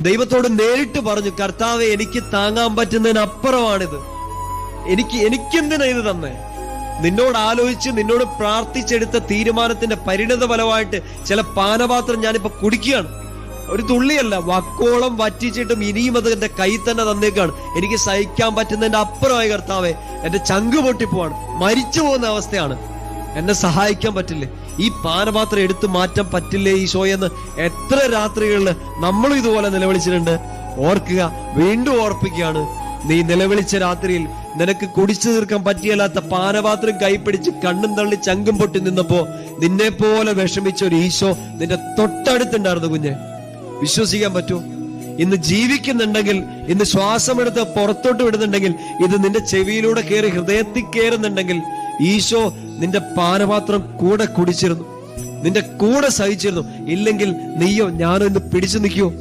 ദൈവത്തോട് നേരിട്ട് പറഞ്ഞു, കർത്താവെ, എനിക്ക് താങ്ങാൻ പറ്റുന്നതിനപ്പുറമാണിത്, എനിക്കെന്തിനാ ഇത് തന്നെ? നിന്നോട് ആലോചിച്ച് നിന്നോട് പ്രാർത്ഥിച്ചെടുത്ത തീരുമാനത്തിന്റെ പരിണിത ഫലമായിട്ട് ചില പാനപാത്രം ഞാനിപ്പോ കുടിക്കുകയാണ്. ഒരു തുള്ളിയല്ല, വക്കോളം വറ്റിച്ചിട്ടും ഇനിയും അത് എന്റെ കൈ തന്നെ തന്നേക്കാണ്. എനിക്ക് സഹിക്കാൻ പറ്റുന്നതിന്റെ അപ്പുറമായി കർത്താവെ, എന്റെ ചങ്ക് പൊട്ടിപ്പോവാണ്, മരിച്ചു പോകുന്ന അവസ്ഥയാണ്, എന്നെ സഹായിക്കാൻ പറ്റില്ലേ? ഈ പാനപാത്രം എടുത്തു മാറ്റാൻ പറ്റില്ലേ ഈശോയെന്ന് എത്ര രാത്രികളിൽ നമ്മളും ഇതുപോലെ നിലവിളിച്ചിട്ടുണ്ട്. ഓർക്കുക, വീണ്ടും ഓർപ്പിക്കുകയാണ്, നീ നിലവിളിച്ച രാത്രിയിൽ നിനക്ക് കുടിച്ചു തീർക്കാൻ പറ്റിയല്ലാത്ത പാനപാത്രം കൈപ്പിടിച്ച് കണ്ണും തള്ളി ചങ്കും പൊട്ടി നിന്നപ്പോ നിന്നെ പോലെ വിഷമിച്ച ഒരു ഈശോ നിന്റെ തൊട്ടടുത്തുണ്ടായിരുന്നു. കുഞ്ഞെ, വിശ്വസിക്കാൻ പറ്റൂ? ഇന്ന് ജീവിക്കുന്നുണ്ടെങ്കിൽ, ഇന്ന് ശ്വാസമെടുത്ത് പുറത്തോട്ട് വിടുന്നുണ്ടെങ്കിൽ, ഇത് നിന്റെ ചെവിയിലൂടെ കയറി ഹൃദയത്തിൽ കയറുന്നുണ്ടെങ്കിൽ, ഈശോ നിന്റെ പാനപാത്രം കൂടെ കുടിച്ചിരുന്നു, നിന്റെ കൂടെ സഹിച്ചിരുന്നു. ഇല്ലെങ്കിൽ നീയോ ഞാനോ ഇന്ന് പിടിച്ചു നിൽക്കുവോ?